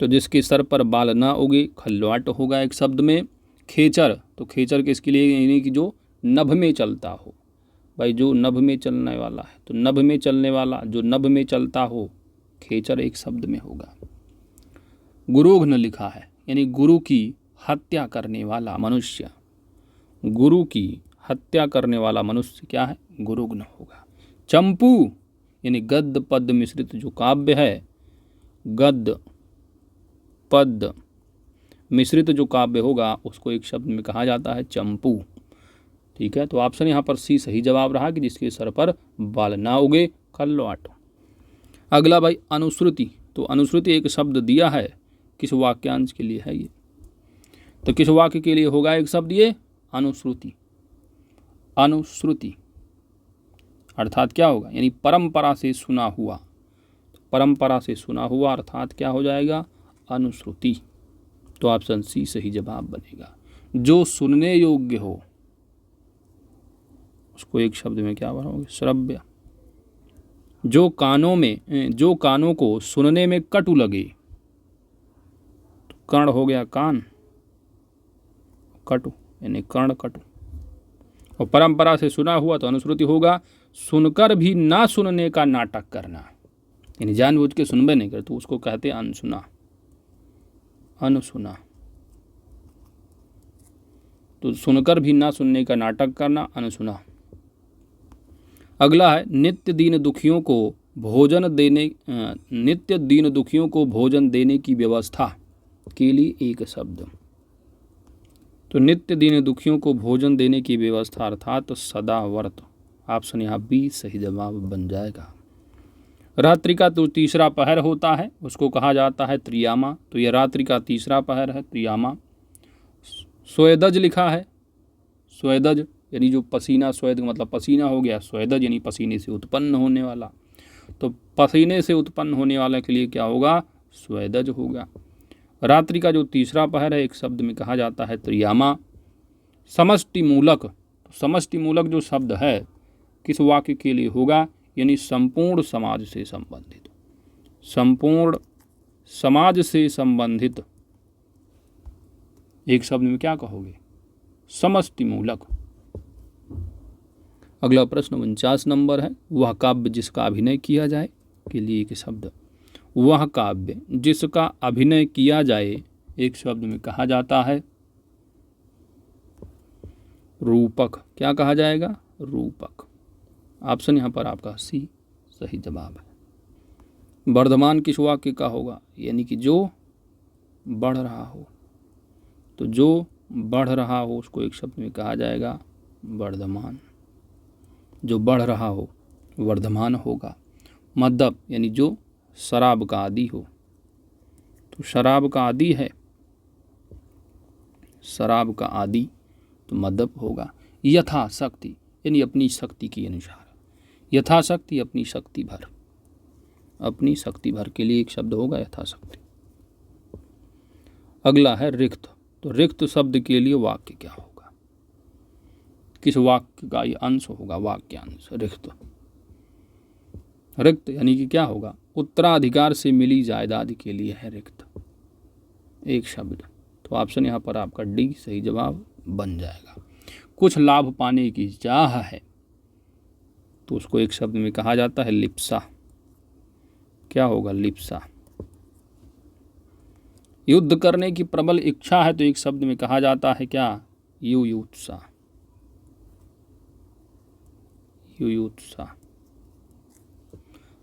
तो जिसके सर पर बाल ना उगे खल्वाट होगा एक शब्द में। खेचर, तो खेचर किसके लिए? यानी कि जो नभ में चलता हो भाई, जो नभ में चलने वाला है, तो नभ में चलने वाला जो नभ में चलता हो, खेचर एक शब्द में होगा। गुरुघ्न लिखा है, यानी गुरु की हत्या करने वाला मनुष्य। गुरु की हत्या करने वाला मनुष्य क्या है? गुरुघ्न होगा। चंपू यानी गद्य पद्य मिश्रित जो काव्य है, गद्य पद्य मिश्रित जो काव्य होगा उसको एक शब्द में कहा जाता है चंपू। ठीक है, तो ऑप्शन यहाँ पर सी सही जवाब रहा कि जिसके सर पर बाल ना उगे खल्वाट। अगला भाई अनुश्रुति। तो अनुश्रुति एक शब्द दिया है, किस वाक्यांश के लिए है ये? तो किस वाक्य के लिए होगा एक शब्द ये? अनुश्रुति। अनुश्रुति अर्थात क्या होगा? यानी परंपरा से सुना हुआ। तो परंपरा से सुना हुआ अर्थात क्या हो जाएगा? अनुश्रुति। तो ऑप्शन सी सही जवाब बनेगा। जो सुनने योग्य हो उसको एक शब्द में क्या बनाओगे? श्रव्य। जो कानों को सुनने में कटु लगे, तो कर्ण हो गया कान, कटु यानी कर्ण कटु। और परंपरा से सुना हुआ तो अनुश्रुति होगा। सुनकर भी ना सुनने का नाटक करना, यानी जानबूझ के सुनबे नहीं कर, तो उसको कहते हैं अनसुना। अनसुना, तो सुनकर भी ना सुनने का नाटक करना, अनसुना। अगला है नित्य दीन दुखियों को भोजन देने की व्यवस्था के लिए एक शब्द। तो नित्य दीन दुखियों को भोजन देने की व्यवस्था अर्थात सदाव्रत। ऑप्शन यहाँ बी सही जवाब बन जाएगा। रात्रि का तो तीसरा पहर होता है, उसको कहा जाता है त्रियामा। तो यह रात्रि का तीसरा पहर है, त्रियामा। स्वेदज लिखा है, स्वेदज यानी जो पसीना, स्वेद मतलब पसीना हो गया, स्वेदज यानी पसीने से उत्पन्न होने वाला। तो पसीने से उत्पन्न होने वाले के लिए क्या होगा? स्वेदज होगा। रात्रि का जो तीसरा पहर है एक शब्द में कहा जाता है त्रियामा। समष्टि मूलक, तो समष्टि मूलक जो शब्द है किस वाक्य के लिए होगा, यानी संपूर्ण समाज से संबंधित। संपूर्ण समाज से संबंधित एक शब्द में क्या कहोगे, समष्टि मूलक। अगला प्रश्न 49 नंबर है, वह काव्य जिसका अभिनय किया जाए के लिए एक शब्द, वह काव्य जिसका अभिनय किया जाए एक शब्द में कहा जाता है रूपक। क्या कहा जाएगा, रूपक। ऑप्शन यहाँ पर आपका सी सही जवाब है। वर्धमान किस वाक्य का होगा, यानी कि जो बढ़ रहा हो, तो जो बढ़ रहा हो उसको एक शब्द में कहा जाएगा वर्धमान। जो बढ़ रहा हो वर्धमान होगा। मद्यप यानी जो शराब का आदि हो, तो शराब का आदि है, शराब का आदि तो मद्यप होगा। यथाशक्ति यानी अपनी शक्ति के अनुसार, यथाशक्ति अपनी शक्ति भर, अपनी शक्ति भर के लिए एक शब्द होगा यथाशक्ति। अगला है रिक्त, तो रिक्त शब्द के लिए वाक्य क्या होगा, किस वाक्य का ये अंश होगा, वाक्यांश रिक्त। रिक्त यानी कि क्या होगा, उत्तराधिकार से मिली जायदाद के लिए है रिक्त एक शब्द। तो ऑप्शन यहाँ पर आपका डी सही जवाब बन जाएगा। कुछ लाभ पाने की चाह है, तो उसको एक शब्द में कहा जाता है लिप्सा। क्या होगा, लिप्सा। युद्ध करने की प्रबल इच्छा है, तो एक शब्द में कहा जाता है क्या, युयुत्सा। युयुत्सा।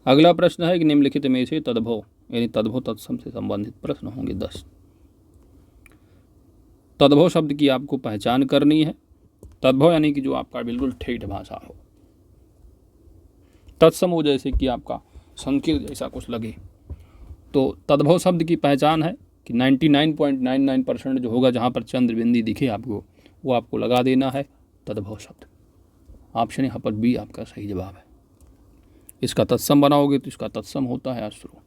अगला प्रश्न है कि निम्नलिखित में से तद्भव यानी तद्भव तत्सम से संबंधित प्रश्न होंगे 10। तद्भव शब्द की आपको पहचान करनी है। तद्भव यानी कि जो आपका बिल्कुल ठेठ भाषा हो। तत्सम हो जैसे कि आपका संकीर्ण जैसा कुछ लगे। तो तद्भव शब्द की पहचान है कि 99.99% जो होगा, जहाँ पर चंद्र बिंदी दिखे आपको, वो आपको लगा देना है तद्भव शब्द। ऑप्शन यहाँ पर बी आपका सही जवाब है। इसका तत्सम बनाओगे तो इसका तत्सम होता है अश्रु।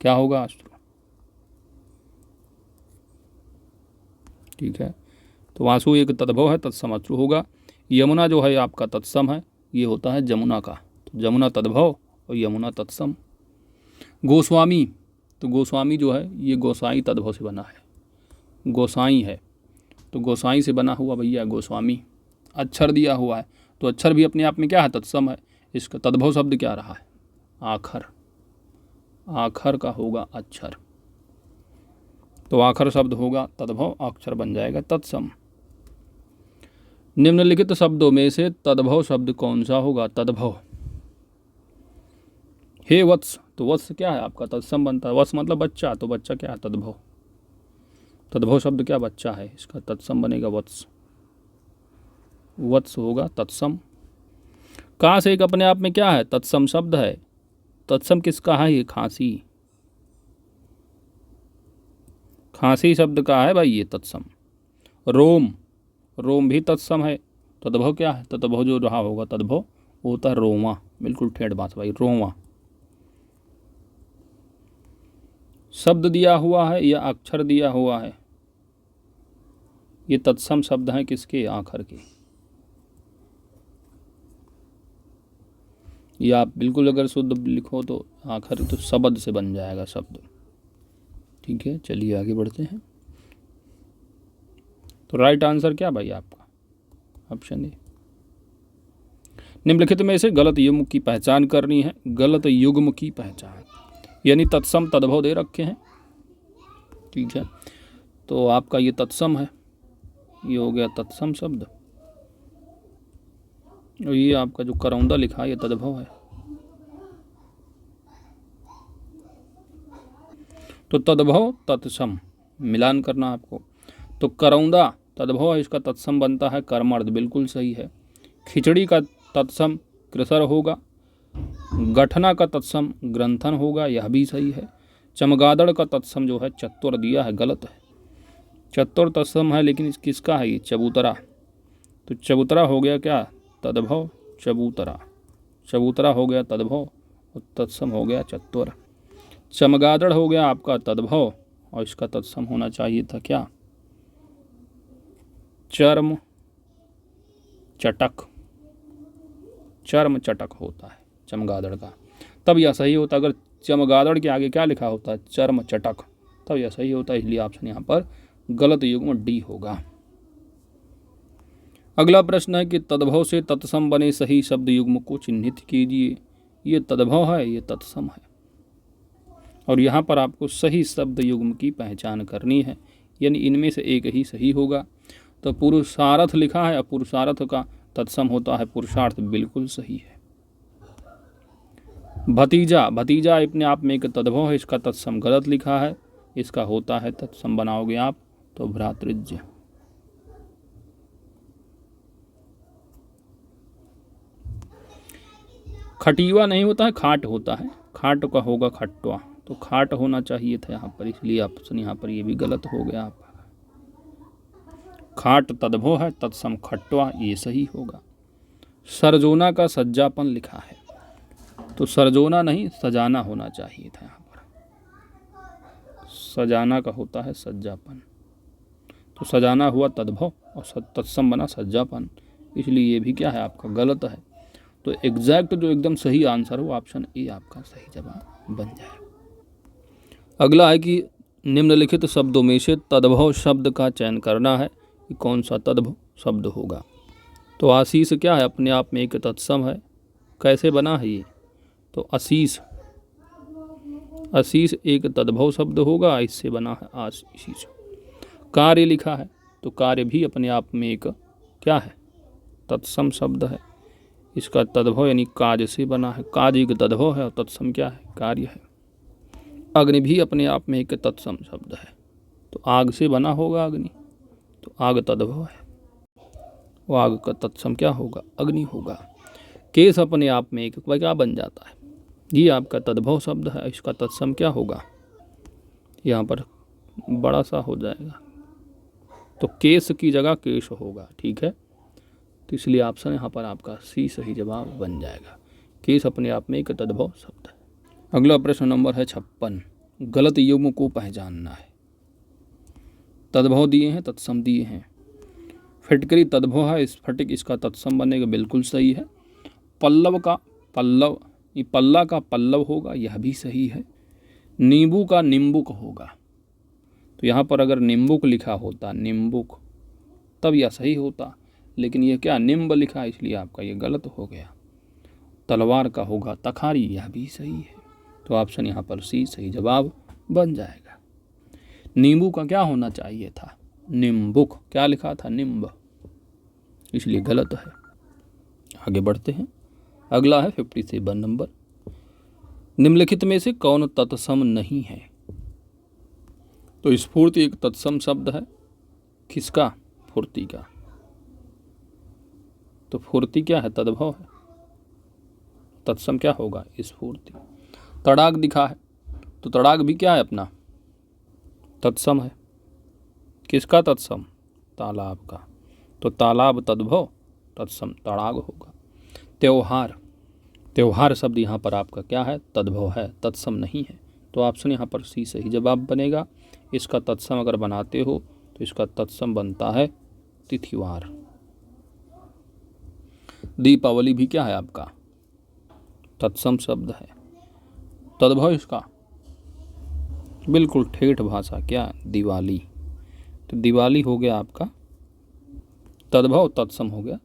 क्या होगा, अश्रु। ठीक है, तो वासु एक तद्भव है, तत्सम अश्रु होगा। यमुना जो है आपका तत्सम है, ये होता है जमुना का, तो जमुना तद्भव और यमुना तत्सम। गोस्वामी, तो गोस्वामी जो है ये गोसाई तद्भव से बना है, गोसाई है, तो गोसाई से बना हुआ भैया गोस्वामी। अक्षर दिया हुआ है, तो अक्षर भी अपने आप में क्या है, तत्सम है। इसका तद्भव शब्द क्या रहा है, आखर। आखर का होगा अक्षर, तो आखर शब्द होगा तद्भव, अक्षर बन जाएगा तत्सम। निम्नलिखित शब्दों में से तद्भव शब्द कौन सा होगा, तद्भव। हे वत्स, तो वत्स क्या है आपका तत्सम बनता है, वत्स मतलब बच्चा, तो बच्चा क्या है, तद्भव। तद्भव शब्द क्या, बच्चा है, इसका तत्सम बनेगा वत्स। वत्स होगा तत्सम। काश एक अपने आप में क्या है, तत्सम शब्द है। तत्सम किसका है, ये खांसी। खांसी शब्द का है भाई ये तत्सम। रोम, रोम भी तत्सम है। तद्भव क्या है, तद्भव जो रहा होगा तद्भव वो होता है रोमा, बिल्कुल ठेठ बात भाई, रोमा। शब्द दिया हुआ है या अक्षर दिया हुआ है, ये तत्सम शब्द हैं किसके, आखर के। या आप बिल्कुल अगर शुद्ध लिखो तो आखर तो शब्द से बन जाएगा शब्द। ठीक है, चलिए आगे बढ़ते हैं। तो राइट आंसर क्या भाई आपका, ऑप्शन ए। निम्नलिखित में से गलत युग्म की पहचान करनी है। गलत युग्म की पहचान यानी तत्सम तद्भव दे रखे हैं। ठीक है, तो आपका ये तत्सम है, ये हो गया तत्सम शब्द, और ये आपका जो करौंदा लिखा है ये तद्भव है। तो तद्भव तत्सम मिलान करना आपको। तो करौंदा तद्भव है, इसका तत्सम बनता है कर्मर्द, बिल्कुल सही है। खिचड़ी का तत्सम कृसर होगा। गठना का तत्सम ग्रंथन होगा, यह भी सही है। चमगादड़ का तत्सम जो है चत्वर दिया है, गलत है। चत्वर तत्सम है लेकिन किसका है ये, चबूतरा। तो चबूतरा हो गया क्या, तद्भव, चबूतरा। चबूतरा हो गया तद्भव और तत्सम हो गया चत्वर। चमगादड़ हो गया आपका तद्भव और इसका तत्सम होना चाहिए था क्या, चर्म चटक, चर्म चटक होता है चमगादड़ का, तब यह सही होता। अगर चमगादड़ के आगे क्या लिखा होता है, चर्म चटक, तब यह सही होता है। इसलिए ऑप्शन यहाँ पर गलत युग्म डी होगा। अगला प्रश्न है कि तद्भव से तत्सम बने सही शब्द युग्म को चिन्हित कीजिए। ये तद्भव है, ये तत्सम है, और यहाँ पर आपको सही शब्द युग्म की पहचान करनी है, यानी इनमें से एक ही सही होगा। तो पुरुषार्थ लिखा है, अब पुरुषार्थ का तत्सम होता है पुरुषार्थ, बिल्कुल सही है। भतीजा, भतीजा अपने आप में एक तद्भव है, इसका तत्सम गलत लिखा है, इसका होता है तत्सम बनाओगे आप तो भ्रातृज्य। खटीवा नहीं होता है, खाट होता है, खाट का होगा खट्वा, तो खाट होना चाहिए था यहाँ पर, इसलिए ऑप्शन यहाँ पर ये भी गलत हो गया आप। खाट तद्भव है, तत्सम खट्वा, ये सही होगा। सरजोना का सज्जापन लिखा है, तो सरजोना नहीं सजाना होना चाहिए था यहाँ पर, सजाना का होता है सज्जापन, तो सजाना हुआ तद्भव और तत्सम बना सज्जापन, इसलिए ये भी क्या है आपका गलत है। तो एग्जैक्ट जो एकदम सही आंसर हो ऑप्शन ए आपका सही जवाब बन जाए। अगला है कि निम्नलिखित शब्दों में से तद्भव शब्द का चयन करना है कि कौन सा तद्भव शब्द होगा। तो आशीष क्या है, अपने आप में एक तत्सम है, कैसे बना है ये, तो आशीष, आशीष एक तद्भव शब्द होगा, इससे बना है आशीष। कार्य लिखा है, तो कार्य भी अपने आप में एक क्या है, तत्सम शब्द है, इसका तद्भव यानी काज से बना है, काज एक तद्भव है और तत्सम क्या है, कार्य है। अग्नि भी अपने आप में एक तत्सम शब्द है, तो आग से बना होगा अग्नि, तो आग तद्भव है, वो आग का तत्सम क्या होगा, अग्नि होगा। केस अपने आप में एक क्या बन जाता है, ये आपका तद्भव शब्द है, इसका तत्सम क्या होगा, यहाँ पर बड़ा सा हो जाएगा, तो केस की जगह केश होगा, ठीक है। तो इसलिए ऑप्शन यहाँ पर आपका सी सही जवाब बन जाएगा। केस अपने आप में एक तद्भव शब्द है। अगला प्रश्न नंबर है 56, गलत युग्म को पहचानना है। तद्भव दिए हैं, तत्सम दिए हैं। फिटकरी तद्भव है, स्फटिक इसका तत्सम बनेगा, बिल्कुल सही है। पल्लव का पल्लव, ये पल्ला का पल्लव होगा, यह भी सही है। नींबू का निम्बुक होगा, तो यहाँ पर अगर निम्बुक लिखा होता, निम्बुक, तब यह सही होता, लेकिन ये क्या निम्ब लिखा, इसलिए आपका ये गलत हो गया। तलवार का होगा तखारी, यह भी सही है, तो ऑप्शन यहाँ पर सी सही जवाब बन जाएगा। नींबू का क्या होना चाहिए था, निम्बुक, क्या लिखा था, निम्ब, इसलिए गलत है। आगे बढ़ते हैं। अगला है 57 नंबर, निम्नलिखित में से कौन तत्सम नहीं है। तो स्फूर्ति एक तत्सम शब्द है, किसका, फुर्ती का, तो फुर्ती क्या है, तद्भव है, तत्सम क्या होगा, स्फूर्ति। तड़ाक दिखा है, तो तड़ाक भी क्या है अपना, तत्सम है, किसका तत्सम, तालाब का, तो तालाब तद्भव, तत्सम तड़ाक होगा। त्योहार, त्योहार शब्द यहाँ पर आपका क्या है, तद्भव है, तत्सम नहीं है, तो ऑप्शन यहाँ पर सी सही जवाब बनेगा। इसका तत्सम अगर बनाते हो तो इसका तत्सम बनता है तिथिवार। दीपावली भी क्या है आपका, तत्सम शब्द है, तद्भव इसका बिल्कुल ठेठ भाषा क्या, दिवाली, तो दिवाली हो गया आपका तद्भव, तत्सम हो गया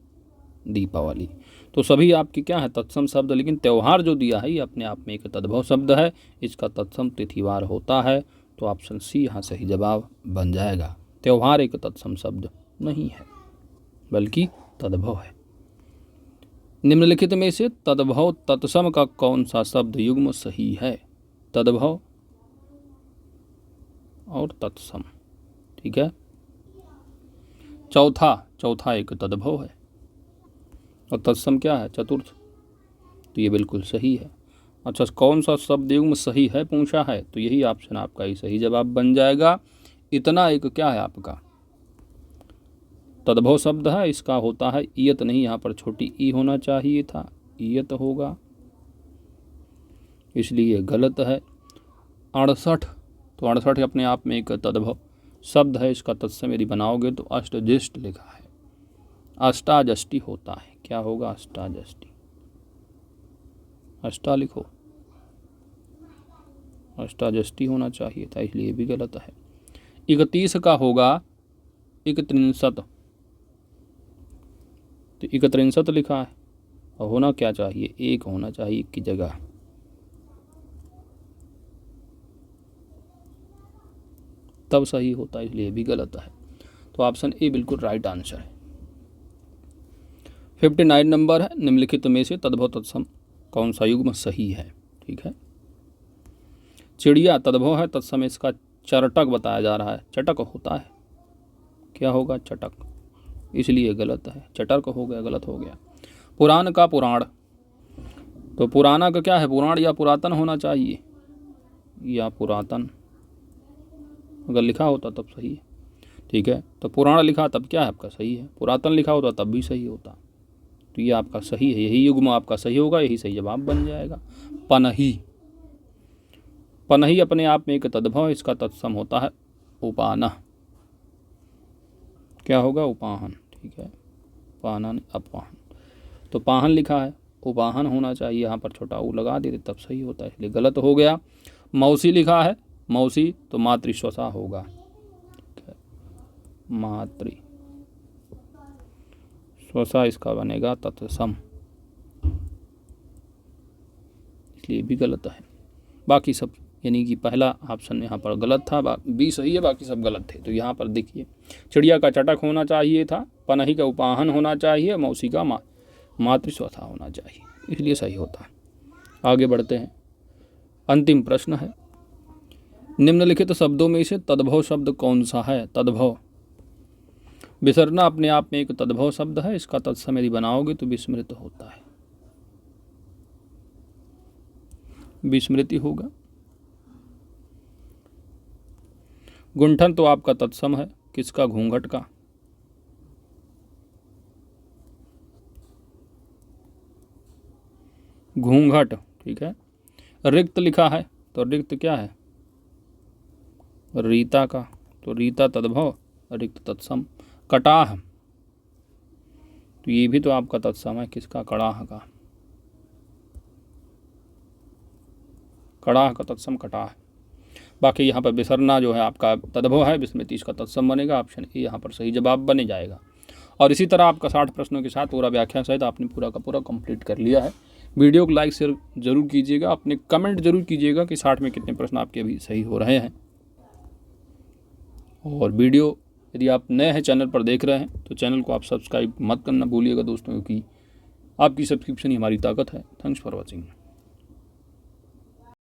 दीपावली। तो सभी आपकी क्या है, तत्सम शब्द, लेकिन त्यौहार जो दिया है ये अपने आप में एक तद्भव शब्द है, इसका तत्सम तिथिवार होता है, तो ऑप्शन सी यहाँ सही जवाब बन जाएगा। त्यौहार एक तत्सम शब्द नहीं है, बल्कि तद्भव है। निम्नलिखित में से तद्भव तत्सम का कौन सा शब्द युग्म सही है, तद्भव और तत्सम, ठीक है। चौथा, चौथा एक तद्भव है और तत्सम क्या है, चतुर्थ, तो ये बिल्कुल सही है। अच्छा, कौन सा शब्द युग्म सही है पूछा है, तो यही ऑप्शन आपका ही सही जवाब बन जाएगा। इतना एक क्या है आपका तद्भव शब्द है, इसका होता है ईयत, नहीं यहाँ पर छोटी ई होना चाहिए था, ईयत होगा, इसलिए गलत है। 68, तो 68 अपने आप में एक तद्भव शब्द है, इसका तत्सम यदि बनाओगे तो अष्टज्येष्ठ लिखा है, अष्टाजष्टि होता है। क्या होगा? अष्टाजष्टि। अष्टा लिखो, अष्टाजष्टि होना चाहिए था, इसलिए भी गलत है। 31 का होगा 31, तो 31 लिखा है और होना क्या चाहिए? 1 होना चाहिए 1 की जगह। तब सही होता है, इसलिए भी गलत है। तो ऑप्शन ए बिल्कुल राइट आंसर है। 59 नंबर है, निम्नलिखित में से तद्भव तत्सम कौन सा युग्म सही है? ठीक है, चिड़िया तद्भव है, तत्सम इसका चरटक बताया जा रहा है। चटक होता है, क्या होगा? चटक, इसलिए गलत है। चटक हो गया, गलत हो गया। पुराण का पुराण, तो पुराना का क्या है? पुराण या पुरातन होना चाहिए, या पुरातन अगर लिखा होता तब सही है। ठीक है, तो पुराण लिखा तब क्या है आपका? सही है। पुरातन लिखा होता तब भी सही होता। तो ये आपका सही है, यही युग्म आपका सही होगा, यही सही जवाब बन जाएगा। पनही, पनही अपने आप में एक तद्भव, इसका तत्सम होता है उपानह। क्या होगा? उपाहन। ठीक है, पानन अपवाहन, तो पाहन लिखा है, उपाहन होना चाहिए। यहाँ पर छोटा ऊ लगा देते तब सही होता है, इसलिए गलत हो गया। मौसी लिखा है, मौसी तो मातृश्वसा होगा। मातृ स्वसा इसका बनेगा तत्सम, इसलिए भी गलत है। बाकी सब यानी कि पहला ऑप्शन यहाँ पर गलत था, बी सही है, बाकी सब गलत थे। तो यहाँ पर देखिए, चिड़िया का चटक होना चाहिए था, पनही का उपाहन होना चाहिए, मौसी का मातृस्वथा होना चाहिए, इसलिए सही होता है। आगे बढ़ते हैं, अंतिम प्रश्न है, निम्नलिखित शब्दों में से तद्भव शब्द कौन सा है? तद्भव, विसरना अपने आप में एक तद्भव शब्द है, इसका तत्सम यदि बनाओगे तो विस्मृत होता है, विस्मृति होगा। गुंठन तो आपका तत्सम है, किसका? घूंघट का। घूंघट, ठीक है। रिक्त लिखा है, तो रिक्त क्या है? रीता का, तो रीता तद्भव, रिक्त तत्सम। कटाह, तो ये भी तो आपका तत्सम है, किसका? कड़ाह का। कड़ाह का तत्सम कटाह। बाकी यहाँ पर विसरना जो है आपका तद्भव है, विस्मृति इसका तत्सम बनेगा। ऑप्शन ए यहाँ पर सही जवाब बने जाएगा। और इसी तरह आपका 60 प्रश्नों के साथ पूरा व्याख्यान सहित आपने पूरा का पूरा कंप्लीट कर लिया है। वीडियो को लाइक शेयर जरूर कीजिएगा, अपने कमेंट जरूर कीजिएगा कि 60 में कितने प्रश्न आपके अभी सही हो रहे हैं। और वीडियो यदि आप नए हैं चैनल पर देख रहे हैं तो चैनल को आप सब्सक्राइब मत करना भूलिएगा दोस्तों, क्योंकि आपकी सब्सक्रिप्शन ही हमारी ताकत है। Thanks for watching.